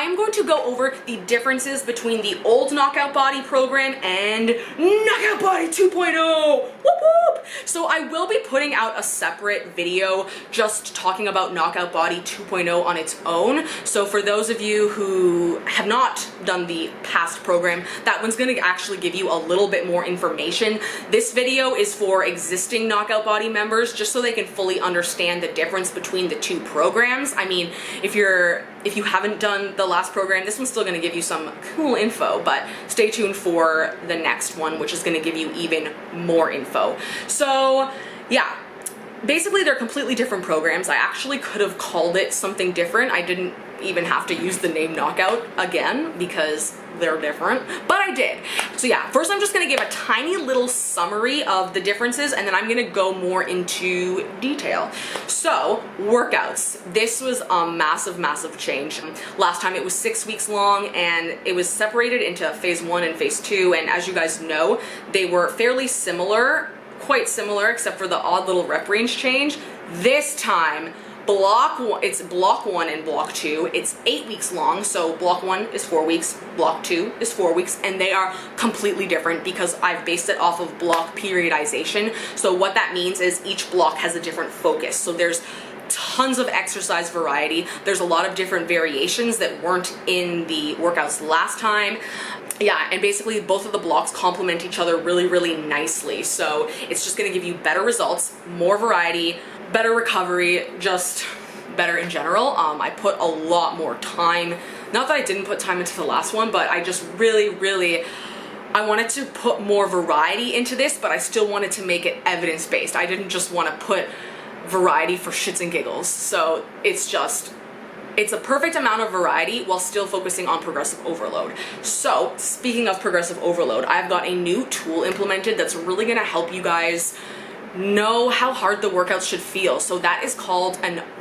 I'm going to go over the differences between the old Knockout Body program and Knockout Body 2.0. Whoop whoop! So I will be putting out a separate video just talking about Knockout Body 2.0 on its own. So for those of you who have not done the past program, that one's going to actually give you a little bit more information. This video is for existing Knockout Body members, just so they can fully understand the difference between the two programs. I mean, if you haven't done the last program, this one's still going to give you some cool info, but stay tuned for the next one, which is going to give you even more info. So yeah, basically they're completely different programs. I actually could have called it something different. I didn't even have to use the name Knockout again because they're different, but I did. So yeah, first I'm just gonna give a tiny little summary of the differences, and then I'm gonna go more into detail. So workouts, this was a massive change. Last time it was 6 weeks long, and it was separated into phase 1 and phase 2, and as you guys know, they were fairly similar, quite similar, except for the odd little rep range change. This time, it's block 1 and block 2. It's 8 weeks long, so block 1 is 4 weeks, block 2 is 4 weeks, and they are completely different because I've based it off of block periodization. So what that means is each block has a different focus. So there's tons of exercise variety. There's a lot of different variations that weren't in the workouts last time. Yeah, and basically both of the blocks complement each other really nicely. So it's just gonna give you better results, more variety, better recovery, just better in general. I put a lot more time, not that I didn't put time into the last one, but I just really I wanted to put more variety into this, but I still wanted to make it evidence-based. I didn't just want to put variety for shits and giggles. So it's a perfect amount of variety while still focusing on progressive overload. So speaking of progressive overload, I've got a new tool implemented that's really gonna help you guys know how hard the workouts should feel. So that is called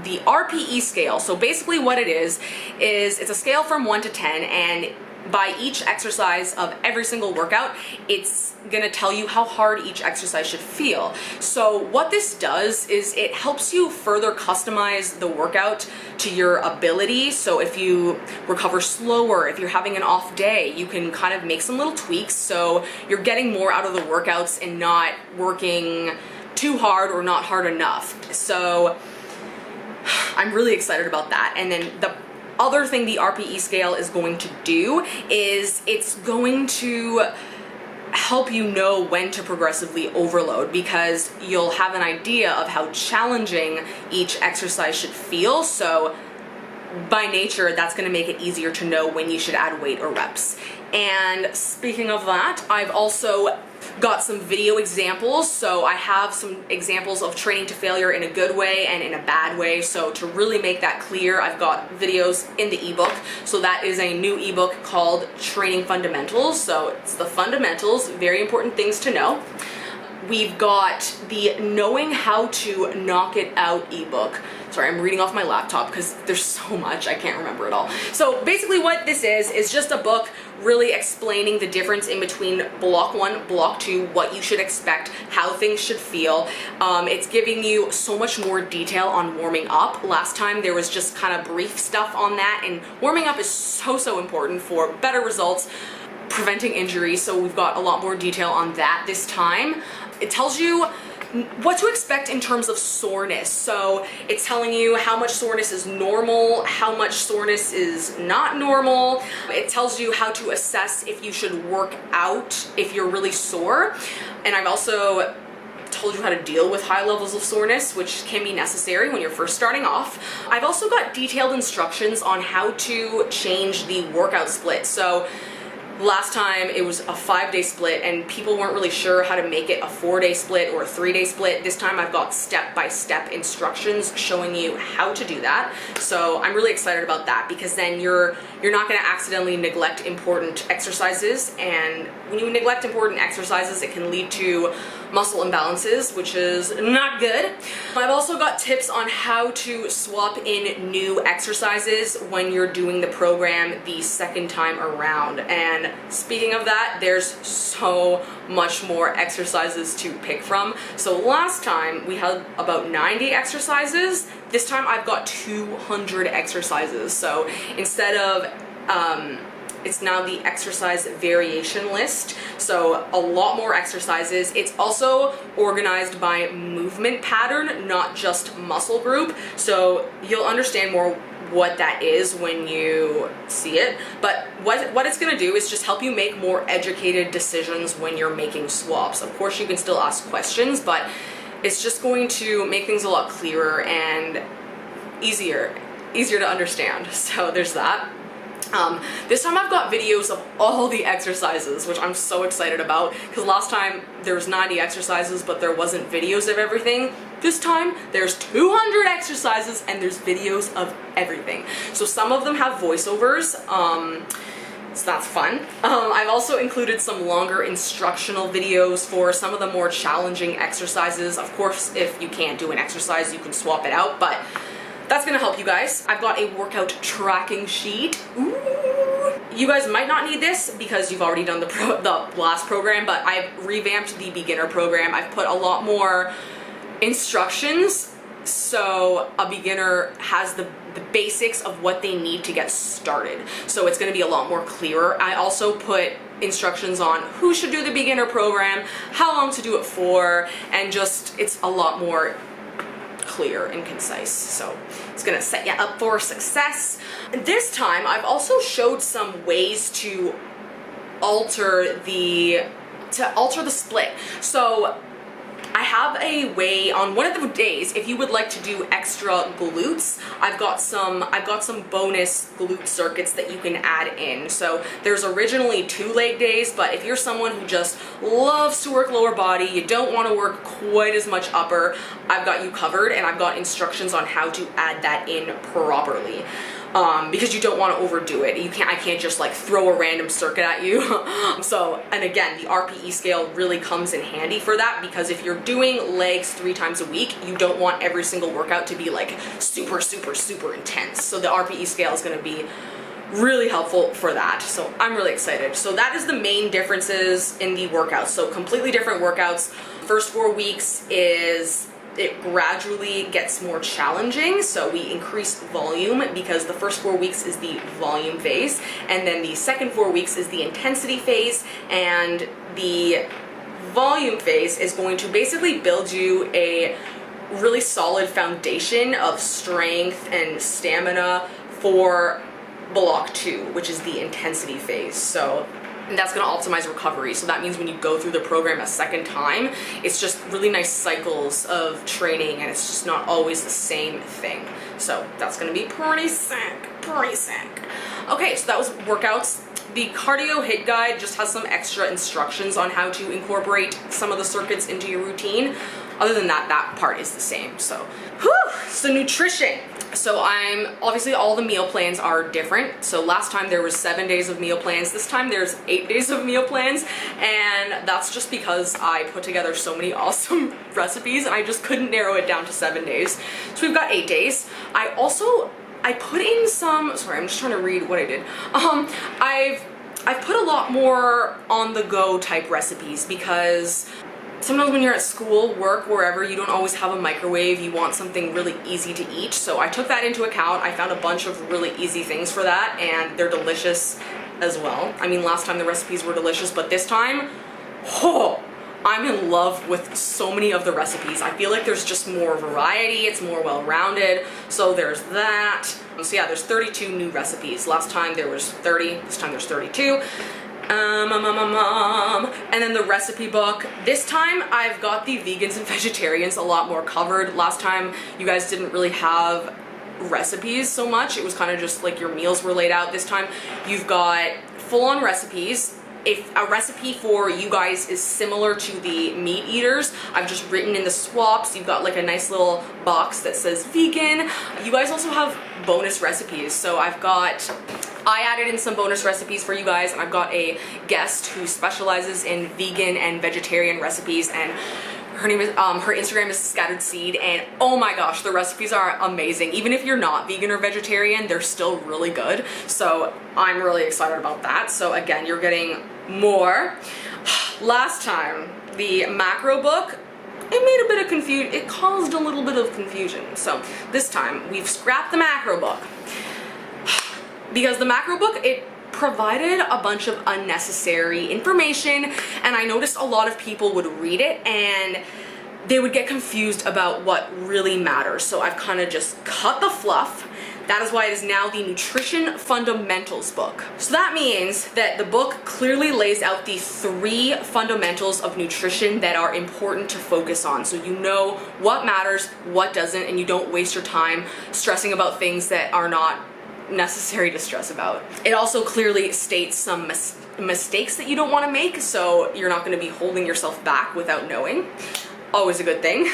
the RPE scale. So basically what it is it's a scale from 1 to 10, and by each exercise of every single workout, it's gonna tell you how hard each exercise should feel. So what this does is it helps you further customize the workout to your ability. So if you recover slower, if you're having an off day, you can kind of make some little tweaks so you're getting more out of the workouts and not working too hard or not hard enough. So I'm really excited about that. And then the other thing the RPE scale is going to do is it's going to help you know when to progressively overload, because you'll have an idea of how challenging each exercise should feel. So by nature, that's going to make it easier to know when you should add weight or reps. And speaking of that, I've also got some video examples. So I have some examples of training to failure in a good way and in a bad way. So to really make that clear, I've got videos in the ebook. So that is a new ebook called Training Fundamentals. So it's the fundamentals, very important things to know. We've got the Knowing How to Knock It Out ebook. Sorry, I'm reading off my laptop because there's so much, I can't remember it all. So basically what this is just a book really explaining the difference in between block 1, block 2, what you should expect, how things should feel. It's giving you so much more detail on warming up. Last time there was just kind of brief stuff on that, and warming up is so important for better results, preventing injuries. So we've got a lot more detail on that this time. It tells you what to expect in terms of soreness. So it's telling you how much soreness is normal, how much soreness is not normal. It tells you how to assess if you should work out if you're really sore. And I've also told you how to deal with high levels of soreness, which can be necessary when you're first starting off. I've also got detailed instructions on how to change the workout split. So last time it was a 5-day split and people weren't really sure how to make it a 4-day split or a 3-day split. This time I've got step-by-step instructions showing you how to do that. So I'm really excited about that, because then you're not going to accidentally neglect important exercises, and when you neglect important exercises, it can lead to muscle imbalances, which is not good. I've also got tips on how to swap in new exercises when you're doing the program the second time around. And speaking of that, there's so much more exercises to pick from. So last time we had about 90 exercises. This time I've got 200 exercises. So instead of It's now the exercise variation list, so a lot more exercises. It's also organized by movement pattern, not just muscle group, so you'll understand more what that is when you see it. But what it's going to do is just help you make more educated decisions when you're making swaps. Of course, you can still ask questions, but it's just going to make things a lot clearer and easier to understand. So there's that. This time I've got videos of all the exercises, which I'm so excited about, because last time there was 90 exercises but there wasn't videos of everything. This time there's 200 exercises and there's videos of everything. So some of them have voiceovers, so that's fun. I've also included some longer instructional videos for some of the more challenging exercises. Of course, if you can't do an exercise, you can swap it out, but that's gonna help you guys. I've got a workout tracking sheet. Ooh. You guys might not need this because you've already done the last program, but I've revamped the beginner program. I've put a lot more instructions, so a beginner has the basics of what they need to get started. So it's gonna be a lot more clearer. I also put instructions on who should do the beginner program, how long to do it for, and just, it's a lot more clear and concise, so it's gonna set you up for success. This time I've also showed some ways to alter the split. So I have a way on one of the days, if you would like to do extra glutes, I've got some bonus glute circuits that you can add in. So there's originally 2 leg days, but if you're someone who just loves to work lower body, you don't want to work quite as much upper, I've got you covered, and I've got instructions on how to add that in properly. Because you don't want to overdo it. I can't just like throw a random circuit at you. So, and again, the RPE scale really comes in handy for that, because if you're doing legs 3 times a week, you don't want every single workout to be like super intense. So the RPE scale is going to be really helpful for that. So I'm really excited. So that is the main differences in the workouts. So completely different workouts. First 4 weeks it gradually gets more challenging, so we increase volume because the first 4 weeks is the volume phase, and then the second 4 weeks is the intensity phase, and the volume phase is going to basically build you a really solid foundation of strength and stamina for block 2, which is the intensity phase. So and that's going to optimize recovery. So that means when you go through the program a second time, it's just really nice cycles of training, and it's just not always the same thing. So that's going to be pretty sick. Okay, so that was workouts. The cardio hit guide just has some extra instructions on how to incorporate some of the circuits into your routine. Other than that, that part is the same. So, so nutrition. So obviously all the meal plans are different. So last time there was 7 days of meal plans. This time there's 8 days of meal plans. And that's just because I put together so many awesome recipes and I just couldn't narrow it down to 7 days. So we've got 8 days. I put in some, sorry, I'm just trying to read what I did. I've put a lot more on the go type recipes, because sometimes when you're at school, work, wherever, you don't always have a microwave. You want something really easy to eat. So I took that into account. I found a bunch of really easy things for that, and they're delicious as well. I mean, last time the recipes were delicious, but this time, I'm in love with so many of the recipes. I feel like there's just more variety. It's more well-rounded. So there's that. So yeah, there's 32 new recipes. Last time there was 30. This time there's 32. And then the recipe book. This time I've got the vegans and vegetarians a lot more covered. Last time you guys didn't really have recipes so much. It was kind of just like your meals were laid out. This time you've got full-on recipes. If a recipe for you guys is similar to the meat eaters, I've just written in the swaps. You've got like a nice little box that says vegan. You guys also have bonus recipes. So I added in some bonus recipes for you guys, and I've got a guest who specializes in vegan and vegetarian recipes, and her name is, her Instagram is Scattered Seed, and oh my gosh, the recipes are amazing. Even if you're not vegan or vegetarian, they're still really good. So I'm really excited about that. So again, you're getting more. Last time, the macro book, it made a bit of confusion. It caused a little bit of confusion. So this time, we've scrapped the macro book. because the macro book, it provided a bunch of unnecessary information, and I noticed a lot of people would read it and they would get confused about what really matters. So I've kind of just cut the fluff. That is why it is now the Nutrition Fundamentals book. So that means that the book clearly lays out the 3 fundamentals of nutrition that are important to focus on. So you know what matters, what doesn't, and you don't waste your time stressing about things that are not necessary to stress about. It also clearly states some mistakes that you don't want to make, so you're not going to be holding yourself back without knowing. Always a good thing.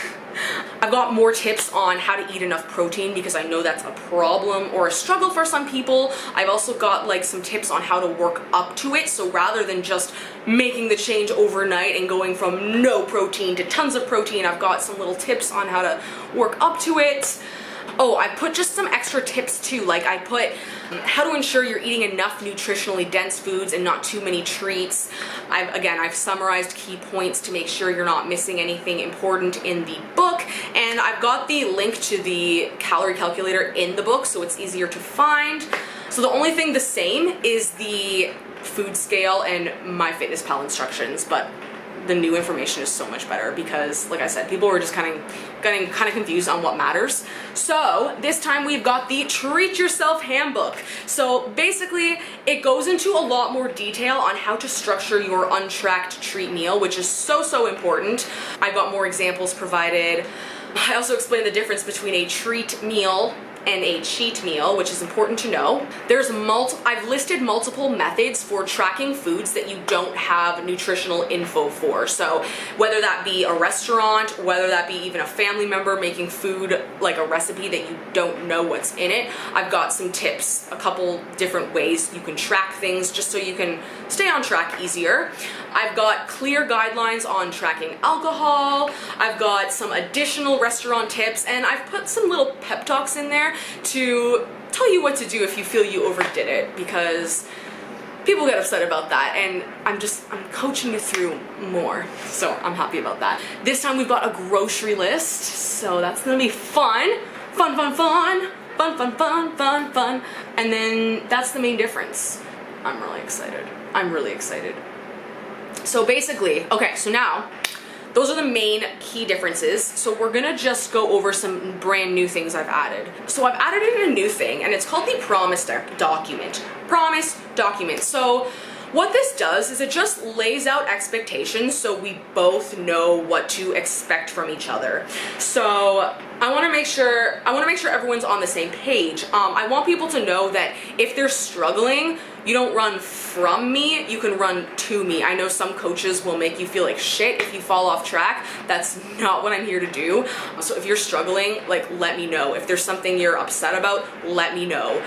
I've got more tips on how to eat enough protein because I know that's a problem or a struggle for some people. I've also got like some tips on how to work up to it. So rather than just making the change overnight and going from no protein to tons of protein, I've got some little tips on how to work up to it. Oh, I put just some extra tips too. Like I put how to ensure you're eating enough nutritionally dense foods and not too many treats. I've summarized key points to make sure you're not missing anything important in the book. And I've got the link to the calorie calculator in the book, so it's easier to find. So the only thing the same is the food scale and MyFitnessPal instructions, but the new information is so much better because, like I said, people were just getting kind of confused on what matters. So this time we've got the Treat Yourself Handbook. So basically, it goes into a lot more detail on how to structure your untracked treat meal, which is so important. I've got more examples provided. I also explain the difference between a treat meal and a cheat meal, which is important to know. I've listed multiple methods for tracking foods that you don't have nutritional info for. So whether that be a restaurant, whether that be even a family member making food like a recipe that you don't know what's in it, I've got some tips, a couple different ways you can track things just so you can stay on track easier. I've got clear guidelines on tracking alcohol. I've got some additional restaurant tips, and I've put some little pep talks in there to tell you what to do if you feel you overdid it, because people get upset about that, and I'm coaching you through more, so I'm happy about that. This time we've got a grocery list, so that's gonna be fun. Fun. And then that's the main difference. I'm really excited. So basically, okay, so now those are the main key differences. So we're gonna just go over some brand new things I've added. So I've added in a new thing, and it's called the Promise document. Promise document. So what this does is it just lays out expectations so we both know what to expect from each other. So I want to make sure everyone's on the same page. I want people to know that if they're struggling, you don't run from me, you can run to me. I know some coaches will make you feel like shit if you fall off track. That's not what I'm here to do. So if you're struggling, like, let me know. If there's something you're upset about, let me know.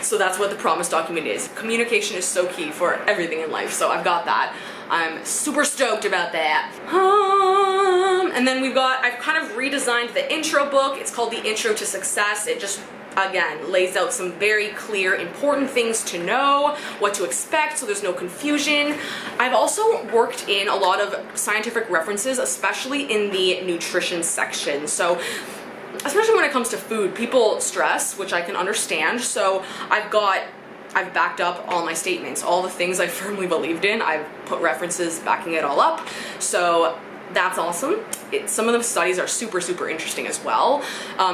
So that's what the Promise document is. Communication is so key for everything in life, so I've got that. I'm super stoked about that. And then I've kind of redesigned the intro book. It's called the Intro to Success. It just, again, lays out some very clear, important things to know, what to expect, so there's no confusion. I've also worked in a lot of scientific references, especially in the nutrition section. So especially when it comes to food, people stress, which I can understand. So I've backed up all my statements, all the things I firmly believed in. I've put references backing it all up. So that's awesome. Some of the studies are super interesting as well.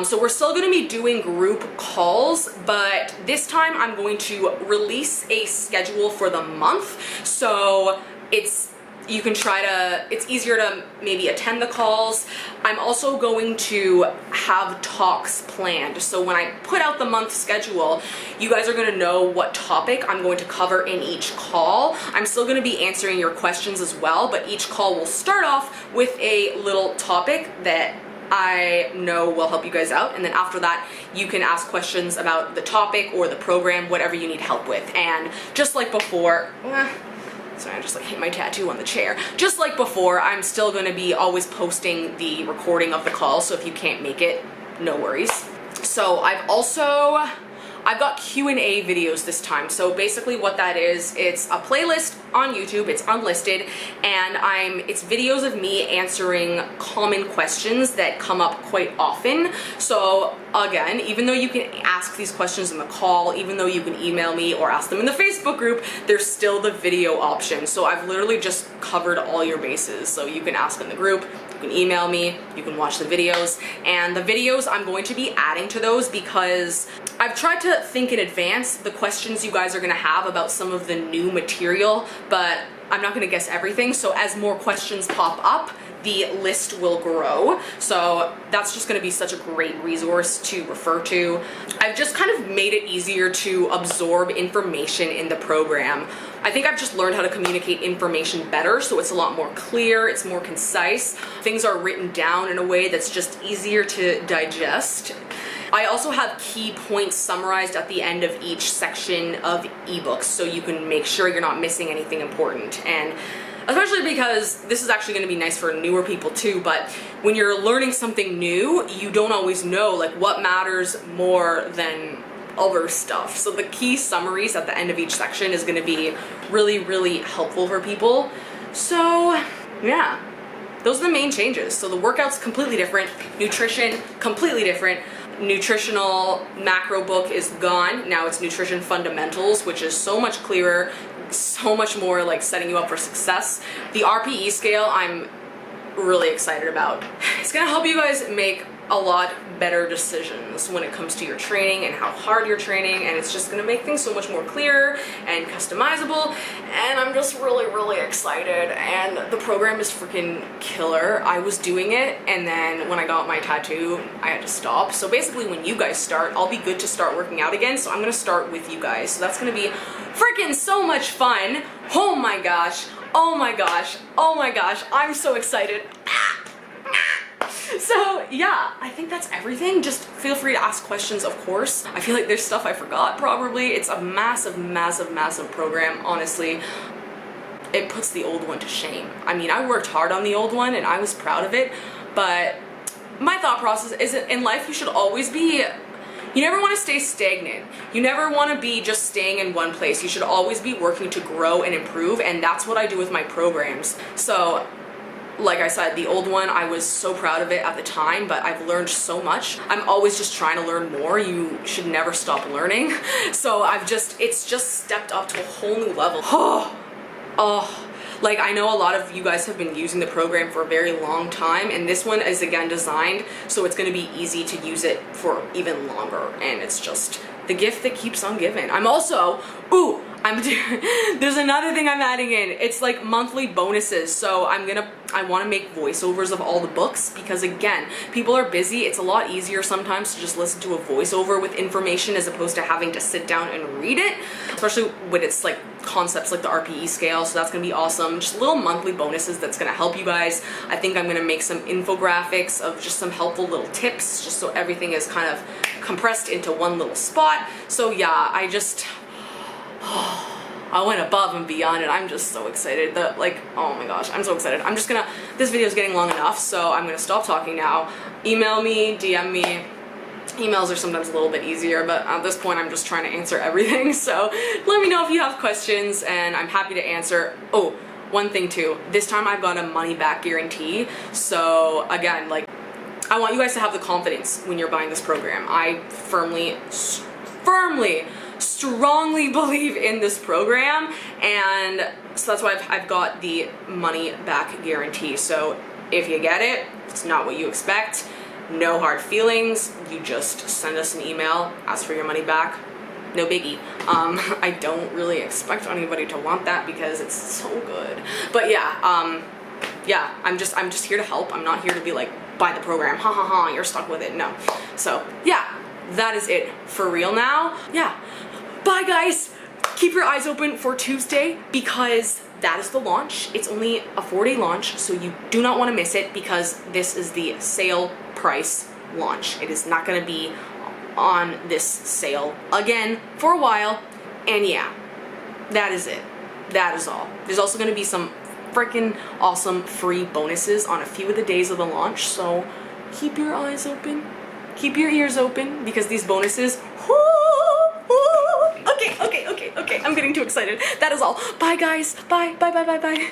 So we're still going to be doing group calls, but this time I'm going to release a schedule for the month. So it's easier to maybe attend the calls. I'm also going to have talks planned. So when I put out the month schedule, you guys are going to know what topic I'm going to cover in each call. I'm still going to be answering your questions as well, but each call will start off with a little topic that I know will help you guys out, and then after that you can ask questions about the topic or the program, whatever you need help with. And just like before, sorry, I just hit my tattoo on the chair. Just like before, I'm still going to be always posting the recording of the call, so if you can't make it, no worries. So I've got Q&A videos this time. So basically what that is, it's a playlist on YouTube, it's unlisted, and it's videos of me answering common questions that come up quite often. So again, even though you can ask these questions in the call, even though you can email me or ask them in the Facebook group, there's still the video option. So I've literally just covered all your bases. So you can ask in the group, you can email me, you can watch the videos, and the videos I'm going to be adding to those because I've tried to think in advance the questions you guys are gonna have about some of the new material, but I'm not gonna guess everything. So as more questions pop up, the list will grow. So that's just gonna be such a great resource to refer to. I've just kind of made it easier to absorb information in the program. I think I've just learned how to communicate information better, so it's a lot more clear, it's more concise. Things are written down in a way that's just easier to digest. I also have key points summarized at the end of each section of ebooks, so you can make sure you're not missing anything important. And especially because this is actually going to be nice for newer people too, but when you're learning something new, you don't always know like what matters more than other stuff. So the key summaries at the end of each section is going to be really, really helpful for people. So yeah, those are the main changes. So the workout's completely different, nutrition completely different. Nutritional macro book is gone. Now it's nutrition fundamentals, which is so much clearer, so much more like setting you up for success. The RPE scale I'm really excited about. It's gonna help you guys make a lot better decisions when it comes to your training and how hard you're training, and it's just gonna make things so much more clear and customizable, and I'm just really, really excited. And the program is freaking killer. I was doing it, and then when I got my tattoo, I had to stop. So basically when you guys start, I'll be good to start working out again, so I'm gonna start with you guys. So that's gonna be freaking so much fun. Oh my gosh, oh my gosh, oh my gosh, I'm so excited. So yeah, I think that's everything. Just feel free to ask questions, of course. I feel like there's stuff I forgot probably. It's a massive, massive, massive program, honestly. It puts the old one to shame. I mean, I worked hard on the old one and I was proud of it, but my thought process is that in life you should always be, you never want to stay stagnant. You never want to be just staying in one place. You should always be working to grow and improve, and that's what I do with my programs. So like I said, the old one, I was so proud of it at the time, but I've learned so much. I'm always just trying to learn more. You should never stop learning. So it's just stepped up to a whole new level. Like I know a lot of you guys have been using the program for a very long time, and this one is again designed so it's gonna be easy to use it for even longer, and it's just the gift that keeps on giving. I'm also, there's another thing I'm adding in. It's like monthly bonuses. So I want to make voiceovers of all the books because again, people are busy. It's a lot easier sometimes to just listen to a voiceover with information as opposed to having to sit down and read it, especially when it's like concepts like the RPE scale. So that's going to be awesome. Just little monthly bonuses that's going to help you guys. I think I'm going to make some infographics of just some helpful little tips just so everything is kind of compressed into one little spot. So yeah, I went above and beyond and I'm just so excited that like, oh my gosh, I'm so excited. This video is getting long enough, so I'm gonna stop talking now. Email me, DM me. Emails are sometimes a little bit easier, but at this point I'm just trying to answer everything. So let me know if you have questions and I'm happy to answer. Oh, one thing too, this time I've got a money back guarantee. So again, like I want you guys to have the confidence when you're buying this program. I strongly believe in this program, and so that's why I've got the money back guarantee. So if you get it, it's not what you expect, no hard feelings, you just send us an email, ask for your money back, no biggie. I don't really expect anybody to want that because it's so good, but yeah, I'm just here to help. I'm not here to be like, buy the program, ha ha ha, you're stuck with it, no. So yeah, that is it for real now. Yeah, bye guys. Keep your eyes open for Tuesday because that is the launch. It's only a 4-day launch, so you do not want to miss it because this is the sale price launch. It is not going to be on this sale again for a while. And yeah, that is it. That is all. There's also going to be some freaking awesome free bonuses on a few of the days of the launch, so keep your eyes open, keep your ears open, because these bonuses, okay, I'm getting too excited. That is all. Bye guys, bye.